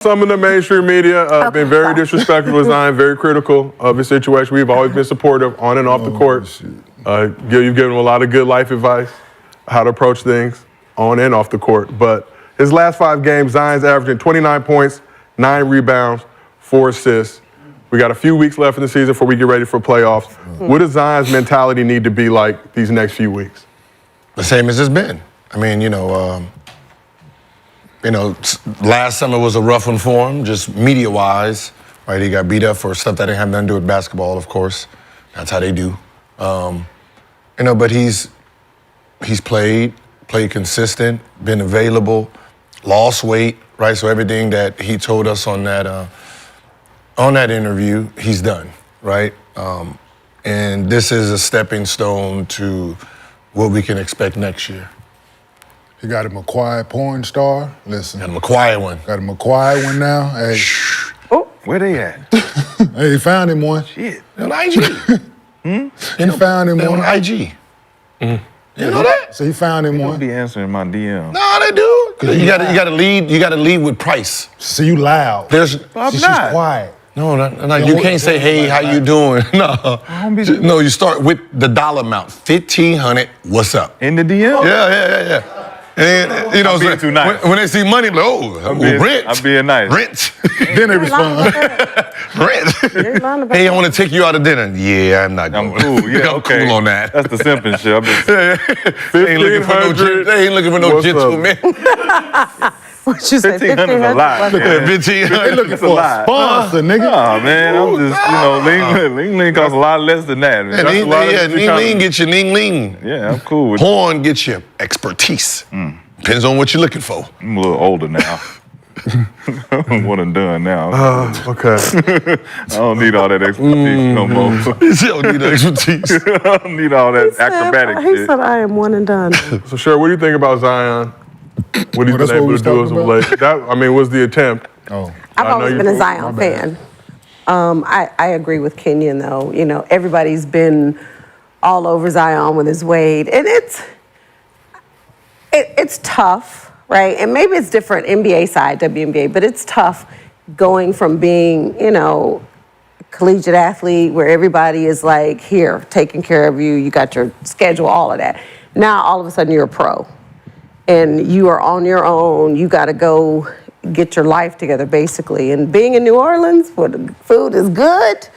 Some of the mainstream media have been very disrespectful to Zion, very critical of his situation. We've always been supportive on and off the court. Gil, you've given him a lot of good life advice, how to approach things on and off the court. But his last 5 games, Zion's averaging 29 points, 9 rebounds, 4 assists. We got a few weeks left in the season before we get ready for playoffs. What does Zion's mentality need to be like these next few weeks? The same as it's been. I mean, last summer was a rough one for him, just media-wise, right? He got beat up for stuff that didn't have nothing to do with basketball, of course. That's how they do. But he's played consistent, been available, lost weight, right? So everything that he told us on that interview, he's done, right? And this is a stepping stone to what we can expect next year. He got him a quiet porn star. Listen. Got him a quiet one. Got him a quiet one now. Hey. Shh. Oh, where they at? Hey, he found him one. Shit. On IG. He found him one. On IG. You know that? So he found him They one. don't be answering my DM. No, they do. You gotta lead. You gotta lead with price. So you loud. There's. She's quiet. No, you can't say, "Hey, how you doing?" No, you start with the dollar amount. 1,500. What's up? In the DM? Yeah. And I'm being too nice. When they see money, rent. I'm being nice. Rent. Then they respond. Rent. Hey, I want to take you out to dinner. Yeah, I'm not going. I'm cool. Yeah, I'm cool on that. That's the simping shit. They ain't looking for no gentleman. What you say? 1,500 is a lot. They looking It's a for a lot. sponsor, nigga. Oh, man, I'm just, Ling Ling costs a lot less than that. Man. Ling Ling get you Ling Ling. Yeah, I'm cool with Porn gets you expertise. Depends on what you're looking for. I'm a little older now. I'm one and done now. Okay. I don't need all that expertise no more. You don't need expertise. I don't need all that acrobatic He shit. said, I am one and done. So, Sher, what do you think about Zion? What he's been able to do as of late? That, was the attempt. Oh. I've always been a Zion fan. I agree with Kenyon, though. Everybody's been all over Zion with his weight. And it's tough, right? And maybe it's different NBA side, WNBA, but it's tough going from being, a collegiate athlete where everybody is like, here, taking care of you, you got your schedule, all of that. Now, all of a sudden, you're a pro. And you are on your own. You got to go get your life together, basically. And being in New Orleans, where the food is good,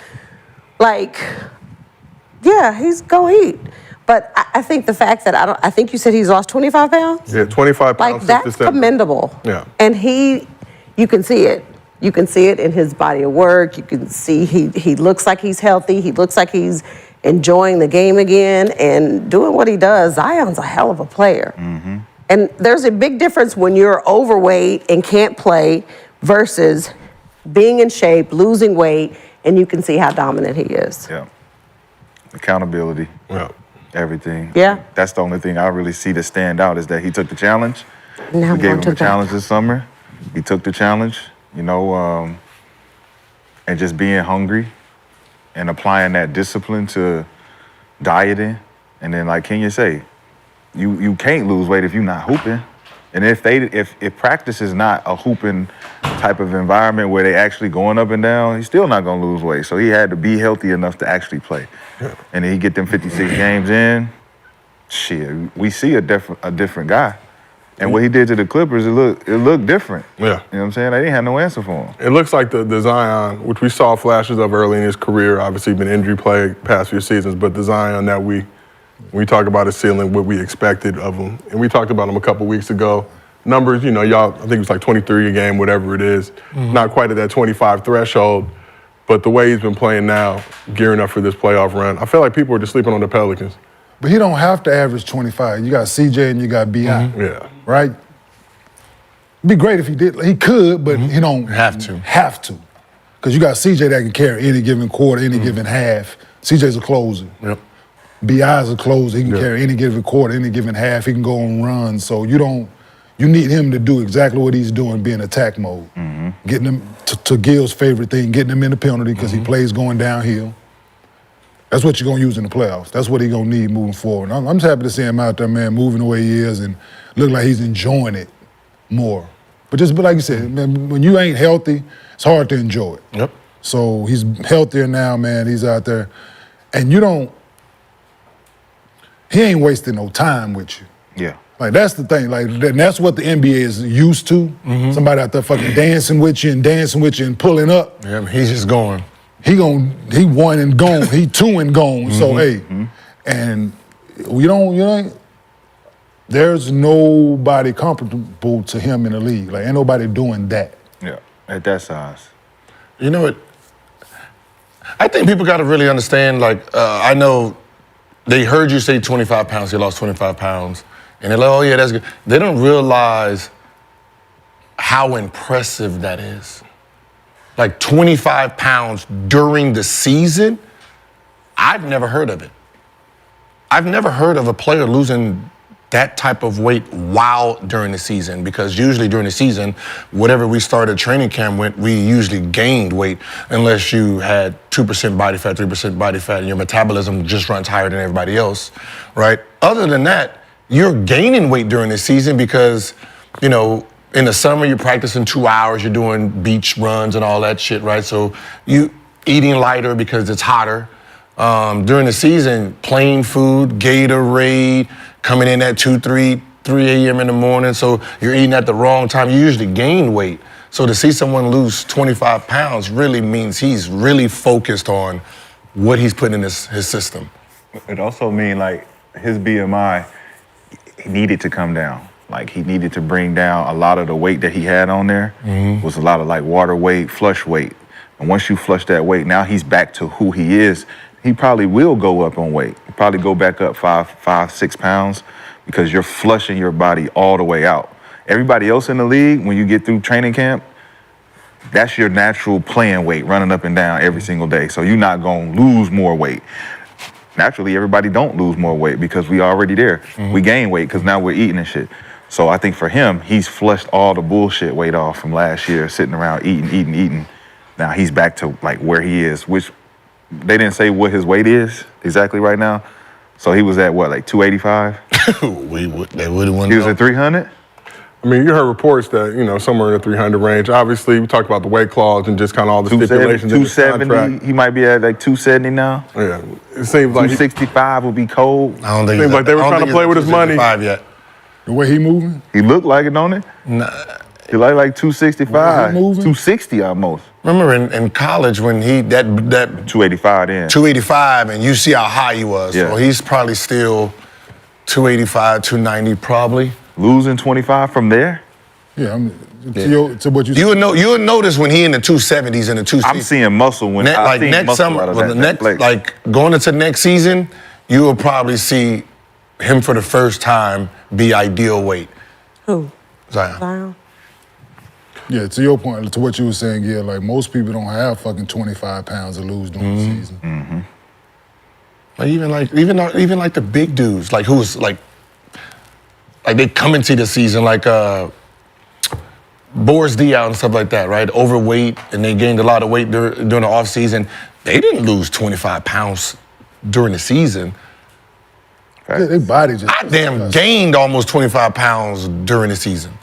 he's go eat. But I think the fact that I think you said he's lost 25 pounds? Yeah, 25 pounds since that's December. commendable. Yeah. And you can see it. You can see it in his body of work. You can see he looks like he's healthy. He looks like he's enjoying the game again and doing what he does. Zion's a hell of a player. Mm-hmm. And there's a big difference when you're overweight and can't play versus being in shape, losing weight, and you can see how dominant he is. Yeah. Accountability. Yeah. Everything. Yeah. That's the only thing I really see to stand out is that he took the challenge. Now We gave him a challenge this summer. He took the challenge, and just being hungry and applying that discipline to dieting. And then, like Kenya say, you can't lose weight if you're not hooping. And if practice is not a hooping type of environment where they actually going up and down, he's still not gonna lose weight. So he had to be healthy enough to actually play. Yeah. And then he get them 56 games in. Shit, we see a different guy. And what he did to the Clippers, it looked different. Yeah. You know what I'm saying? They didn't have no answer for him. It looks like the Zion, which we saw flashes of early in his career, obviously been injury plagued past few seasons, but the Zion that we talk about his ceiling, what we expected of him. And we talked about him a couple weeks ago. Numbers, y'all, I think it was like 23 a game, whatever it is. Not quite at that 25 threshold, but the way he's been playing now, gearing up for this playoff run, I feel like people are just sleeping on the Pelicans. But he don't have to average 25. You got CJ and you got B.I. Yeah. Right? It'd be great if he did. He could, but he don't Have to. Have to. Because you got CJ that can carry any given quarter, any given half. CJ's a closer. Yep. B.I.'s a closer. He can carry any given quarter, any given half. He can go on runs. So you need him to do exactly what he's doing, be in attack mode. Getting him to Gil's favorite thing, getting him in the penalty because he plays going downhill. That's what you're going to use in the playoffs. That's what he's going to need moving forward. I'm just happy to see him out there, man, moving the way he is and look like he's enjoying it more. But like you said, man, when you ain't healthy, it's hard to enjoy it. Yep. So he's healthier now, man. He's out there. And he ain't wasting no time with you. Yeah. Like, that's the thing. Like, that's what the NBA is used to. Somebody out there fucking dancing with you and pulling up. Yeah, he's just going. He one and gone. He two and gone. So, hey, and there's nobody comparable to him in the league. Like, ain't nobody doing that. Yeah. At that size. You know what? I think people got to really understand, like, I know they heard you say 25 pounds, you lost 25 pounds, and they're like, oh, yeah, that's good. They don't realize how impressive that is. Like, 25 pounds during the season, I've never heard of it. I've never heard of a player losing that type of weight while during the season, because usually during the season, whatever we started training camp with, we usually gained weight unless you had 2% body fat, 3% body fat, and your metabolism just runs higher than everybody else, right? Other than that, you're gaining weight during the season because, you know, in the summer you're practicing 2 hours, you're doing beach runs and all that shit, right? So you eating lighter because it's hotter. During the season, plain food, Gatorade, coming in at 3 a.m. in the morning, so you're eating at the wrong time. You usually gain weight. So to see someone lose 25 pounds really means he's really focused on what he's putting in his system. It also means, like, his BMI, he needed to come down. Like, he needed to bring down a lot of the weight that he had on there. Was a lot of, like, water weight, flush weight. And once you flush that weight, now he's back to who he is. He probably will go up on weight. He'll probably go back up 6 pounds, because you're flushing your body all the way out. Everybody else in the league, when you get through training camp, that's your natural playing weight, running up and down every single day. So you're not gonna lose more weight. Naturally, everybody don't lose more weight because we already there. We gain weight because now we're eating and shit. So I think for him, he's flushed all the bullshit weight off from last year, sitting around eating. Now he's back to, like, where he is, which they didn't say what his weight is exactly right now. So he was at what, like 285? They wouldn't want He was at 300? I mean, you heard reports that, you know, somewhere in the 300 range. Obviously, we talked about the weight clause and just kind of all the stipulations in the 270, contract. he might be at like 270 now. Yeah, it seems like 265 would be cold. I don't think seems like they were trying to play with his money. Yet. The way he moving? He looked like it, don't it? Nah. He like 265, He moving? 260 almost. Remember in college when he that 285 then. 285, and you see how high he was. Yeah. So he's probably still 285, 290 probably. Losing 25 from there? Yeah, to what you You would notice when he in the 270s and the 260s. I'm seeing muscle when I see next muscle summer, out of well, that leg. like going into next season, you will probably see him for the first time be ideal weight. Who? Zion. Zion. Yeah, to your point, to what you were saying, yeah, like most people don't have fucking 25 pounds to lose during the season. Like even like the big dudes, like who's like they come into the season like Boris Diaw and stuff like that, right? Overweight, and they gained a lot of weight during the off season. They didn't lose 25 pounds during the season. Yeah, their body just. I damn gained almost 25 pounds during the season.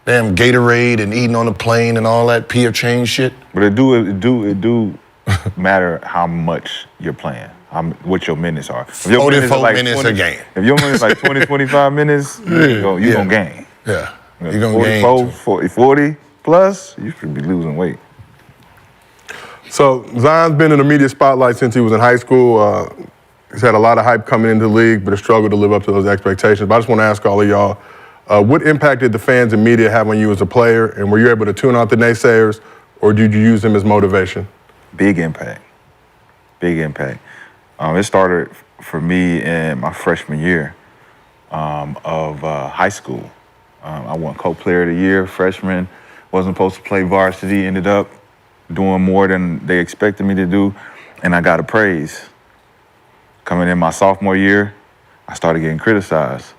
Damn Gatorade and eating on the plane and all that P.F. Chang's shit. But it do matter how much you're playing, what your minutes are. If your 44 are minutes 20, a game. If your minutes like 20, 25 minutes, you're gonna gain. Yeah, you're gonna gain. 44, 40 plus, you should be losing weight. So Zion's been in the media spotlight since he was in high school. He's had a lot of hype coming into the league, but a struggle to live up to those expectations. But I just want to ask all of y'all, what impact did the fans and media have on you as a player? And were you able to tune out the naysayers, or did you use them as motivation? Big impact. Big impact. It started for me in my freshman year of high school. I won co-player of the year, freshman. Wasn't supposed to play varsity, ended up doing more than they expected me to do, and I got a praise. Coming in my sophomore year, I started getting criticized.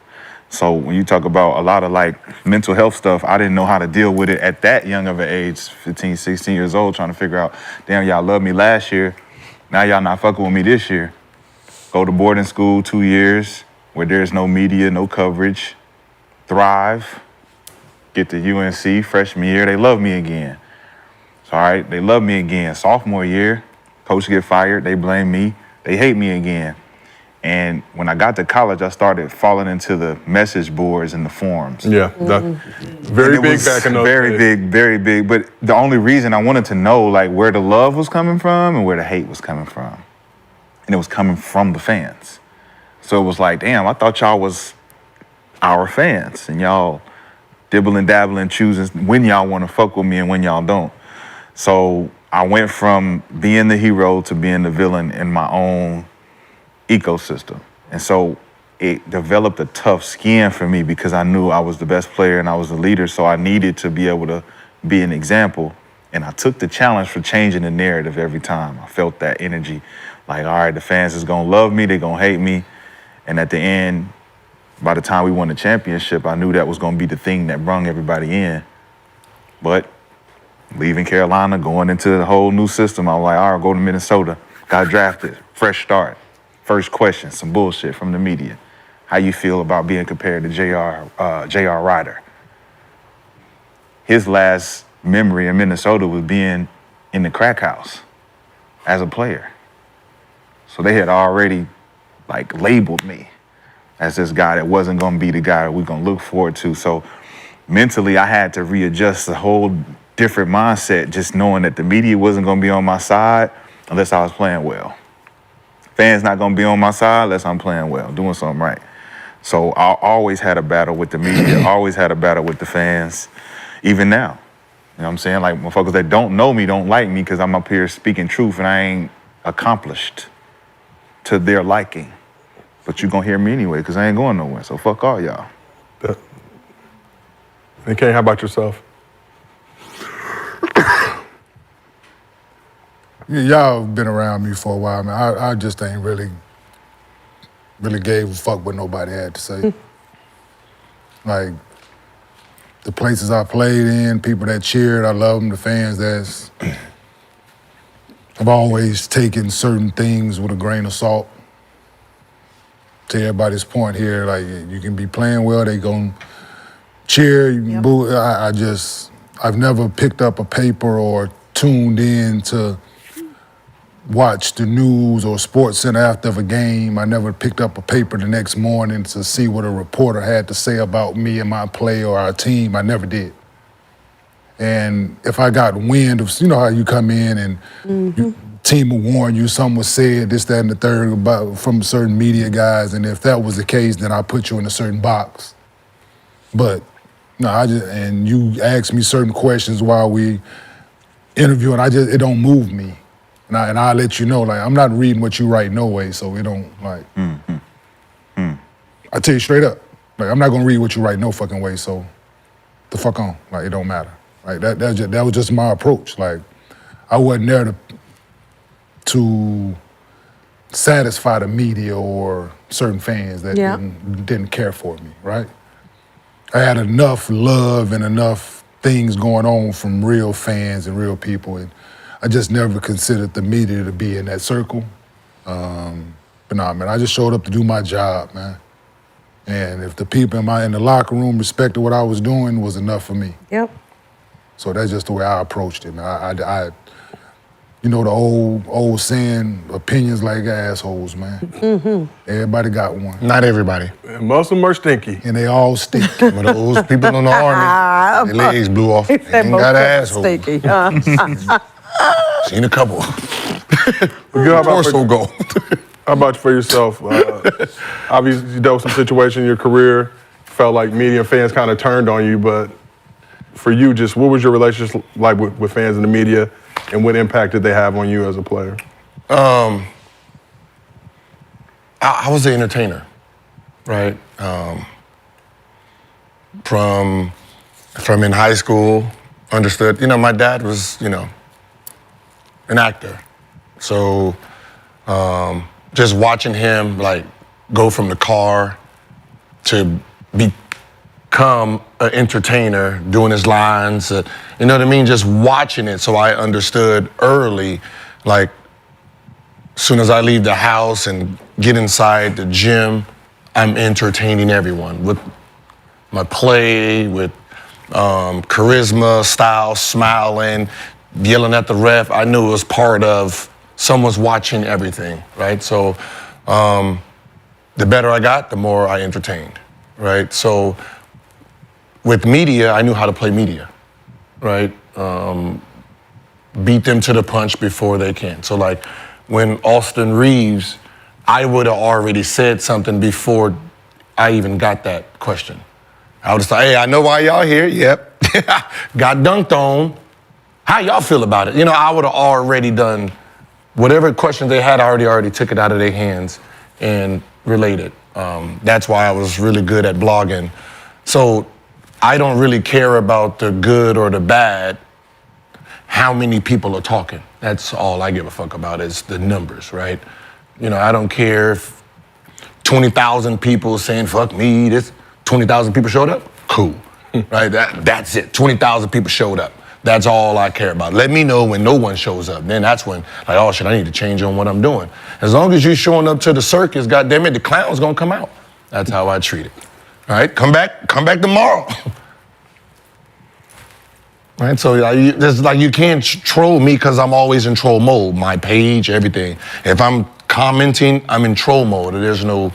So when you talk about a lot of like mental health stuff, I didn't know how to deal with it at that young of an age, 15, 16 years old, trying to figure out, damn, y'all loved me last year. Now y'all not fucking with me this year. Go to boarding school 2 years where there's no media, no coverage. Thrive. Get to UNC freshman year, they love me again. So, all right, they love me again. Sophomore year, coach get fired, they blame me, they hate me again. And when I got to college, I started falling into the message boards and the forums. Yeah, very And it big was back in those very days. big, very big. But the only reason I wanted to know like where the love was coming from and where the hate was coming from. And it was coming from the fans. So it was like, damn, I thought y'all was our fans and y'all dibbling, dabbling, choosing when y'all want to fuck with me and when y'all don't. So I went from being the hero to being the villain in my own ecosystem. And so it developed a tough skin for me because I knew I was the best player and I was the leader. So I needed to be able to be an example. And I took the challenge for changing the narrative every time. I felt that energy. Like, all right, the fans is gonna love me, they're gonna hate me. And at the end, by the time we won the championship, I knew that was gonna be the thing that brung everybody in. But leaving Carolina, going into the whole new system, I was like, all right, go to Minnesota. Got drafted, fresh start. First question, some bullshit from the media. How you feel about being compared to J.R. Ryder? His last memory in Minnesota was being in the crack house as a player. So they had already like labeled me as this guy that wasn't gonna be the guy that we're gonna look forward to. So mentally I had to readjust a whole different mindset, just knowing that the media wasn't gonna be on my side unless I was playing well. Fans not gonna be on my side unless I'm playing well, doing something right. So I always had a battle with the media, always had a battle with the fans, even now. You know what I'm saying? Like motherfuckers that don't know me don't like me because I'm up here speaking truth and I ain't accomplished to their liking. But you gonna hear me anyway because I ain't going nowhere, so fuck all y'all. And Kane, how about yourself? Yeah, y'all been around me for a while, man. I just ain't really gave a fuck what nobody had to say. Like, the places I played in, people that cheered, I love them, the fans I've always taken certain things with a grain of salt. To everybody's point here, like, you can be playing well, they gon' cheer, you can boo. I've never picked up a paper or tuned in to watch the news or Sports Center after a game. I never picked up a paper the next morning to see what a reporter had to say about me and my play or our team. I never did. And if I got wind of, you know how you come in and team will warn you, something was said, this, that, and the third about from certain media guys, and if that was the case, then I put you in a certain box. But no, and you ask me certain questions while we interviewing, it don't move me. And I let you know, like, I'm not reading what you write no way, so it don't, like, I tell you straight up, like, I'm not gonna read what you write no fucking way, so the fuck on, like, it don't matter. Like, that was just my approach. Like, I wasn't there to satisfy the media or certain fans that didn't care for me, right? I had enough love and enough things going on from real fans and real people, and I just never considered the media to be in that circle. But nah, man, I just showed up to do my job, man. And if the people in the locker room respected what I was doing, was enough for me. Yep. So that's just the way I approached it, man. I you know the old saying, opinions like assholes, man. Everybody got one. Not everybody. And most of them are stinky. And they all stink. But those people in the army, their legs blew off. They ain't got assholes. Sticky. Seen a couple. How about Torso go. How about for yourself? Obviously, you dealt with some situation in your career. Felt like media and fans kind of turned on you, but for you, just what was your relationship like with fans and the media, and what impact did they have on you as a player? I was an entertainer, right? From in high school, understood. You know, my dad was, an actor. So just watching him like go from the car to become an entertainer, doing his lines, you know what I mean? Just watching it, so I understood early, like, as soon as I leave the house and get inside the gym, I'm entertaining everyone with my play, with charisma, style, smiling, yelling at the ref. I knew it was part of someone's watching everything, right? So the better I got, the more I entertained, right? So with media, I knew how to play media, right? Beat them to the punch before they can. So like when Austin Reeves, I would have already said something before I even got that question. I would have said, hey, I know why y'all here. Yep. Got dunked on. How y'all feel about it? You know, I would have already done whatever questions they had. I already took it out of their hands and relayed it. That's why I was really good at blogging. So I don't really care about the good or the bad. How many people are talking? That's all I give a fuck about is the numbers, right? You know, I don't care if 20,000 people saying fuck me. This 20,000 people showed up. Cool, right? That's it. 20,000 people showed up. That's all I care about. Let me know when no one shows up. Then that's when, like, oh shit, I need to change on what I'm doing. As long as you're showing up to the circus, goddamn it, the clown's gonna come out. That's how I treat it. All right, come back tomorrow. Right, so you can't troll me because I'm always in troll mode. My page, everything. If I'm commenting, I'm in troll mode. There's no,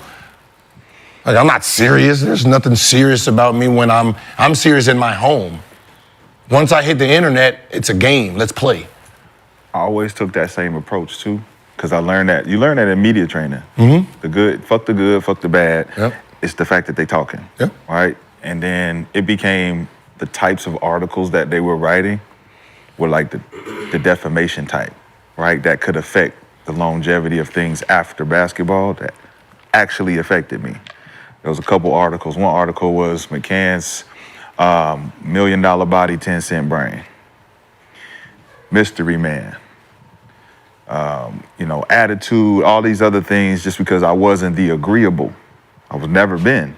like, I'm not serious. There's nothing serious about me when I'm serious in my home. Once I hit the internet, it's a game. Let's play. I always took that same approach too, because I learned that. You learn that in media training. The good, fuck the bad. Yep. It's the fact that they talking. Yep. Right? And then it became the types of articles that they were writing were like the defamation type, right? That could affect the longevity of things after basketball that actually affected me. There was a couple articles. One article was McCann's $1 million body, 10-cent brain. Mystery man. You know, attitude, all these other things just because I wasn't the agreeable. I was never been.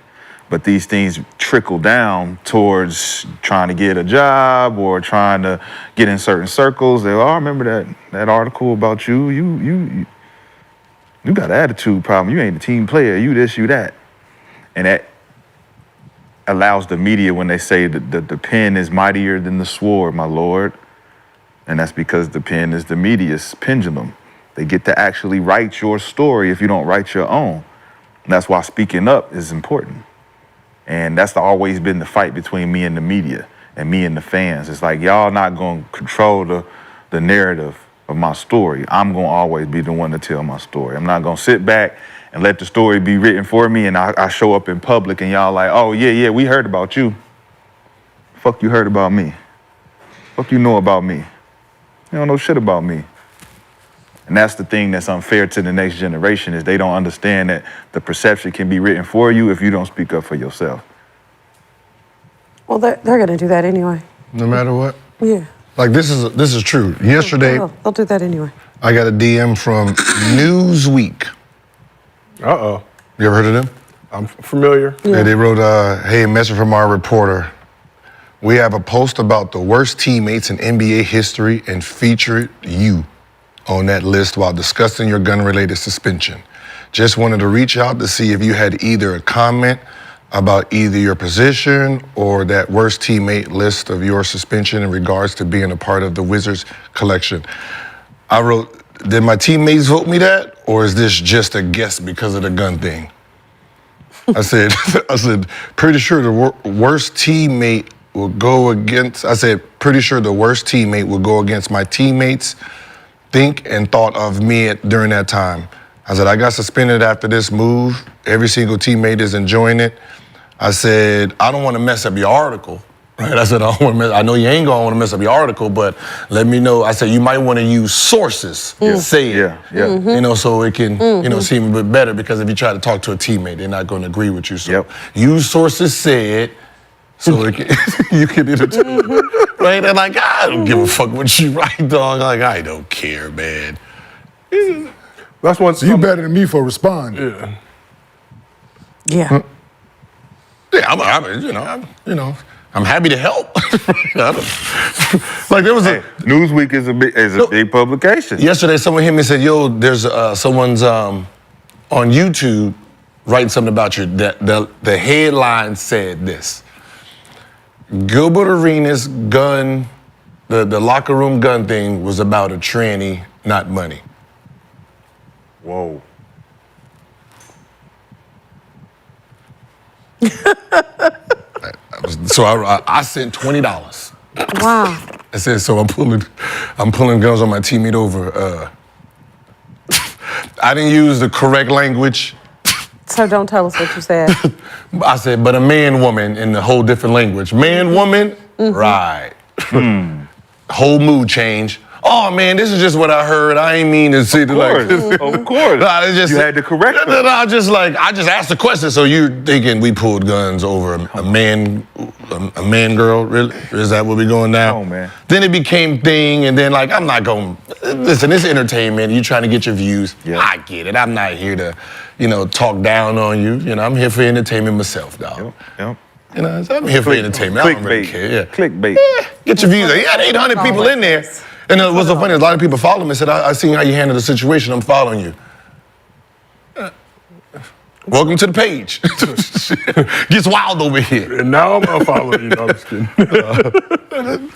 But these things trickle down towards trying to get a job or trying to get in certain circles. They, I remember that article about you. You got an attitude problem. You ain't a team player. You this, you that. And that allows the media when they say that the pen is mightier than the sword, my lord. And that's because the pen is the media's pendulum. They get to actually write your story if you don't write your own. And that's why speaking up is important. And that's always been the fight between me and the media and me and the fans. It's like, y'all not going to control the narrative of my story. I'm going to always be the one to tell my story. I'm not going to sit back and let the story be written for me and I show up in public and y'all like, oh, yeah, we heard about you. Fuck you heard about me. Fuck you know about me. You don't know shit about me. And that's the thing that's unfair to the next generation is they don't understand that the perception can be written for you if you don't speak up for yourself. Well, they're going to do that anyway. No matter what? Yeah. Like, this is true. Yesterday, They'll do that anyway. I got a DM from Newsweek. Uh-oh. You ever heard of them? I'm familiar. Yeah, they wrote, hey, message from our reporter. We have a post about the worst teammates in NBA history and featured you on that list while discussing your gun-related suspension. Just wanted to reach out to see if you had either a comment about either your position or that worst teammate list of your suspension in regards to being a part of the Wizards collection. I wrote, did my teammates vote me that, or is this just a guess because of the gun thing? I said, pretty sure the worst teammate will go against, pretty sure the worst teammate will go against my teammates think and thought of me during that time. I said, I got suspended after this move. Every single teammate is enjoying it. I said, I don't want to mess up your article, right? I said, I know you ain't going to want to mess up your article, but let me know. I said, you might want to use sources to say it. Yeah. You know, so it can, you know, seem a bit better because if you try to talk to a teammate, they're not going to agree with you. So use sources said so it can, you can either right? And like, I don't give a fuck what you write, dog. Like, I don't care, man. That's one. So you better than me for responding. Yeah. Yeah, I'm happy to help. Like there was a Newsweek is a big publication. Yesterday, someone hit me and said, "Yo, there's someone's on YouTube writing something about you. The headline said this." Gilbert Arenas gun, the locker room gun thing was about a tranny, not money. Whoa. So I sent $20. Wow. I said, so I'm pulling guns on my teammate over. I didn't use the correct language. So don't tell us what you said. I said, but a man, woman in a whole different language. Man, woman, right. Whole mood change. Oh man, this is just what I heard. I ain't mean to say it like this. Of course. Nah, it's just, you had to correct them. I just asked the question. So you thinking we pulled guns over a man, girl? Really? Is that what we going now? Oh man. Then it became thing, and then I'm not going. Listen, it's entertainment. You trying to get your views. Yeah. I get it. I'm not here to, talk down on you. I'm here for entertainment myself, dog. Yep. I'm here for entertainment. I don't really Clickbait. care. Yeah. Clickbait. Yeah, get your views. He had 800 people in there. And what's so funny is a lot of people followed me and said, I seen how you handled the situation. I'm following you. Welcome to the page. Gets wild over here. And now I'm unfollowing you. No, I'm just kidding.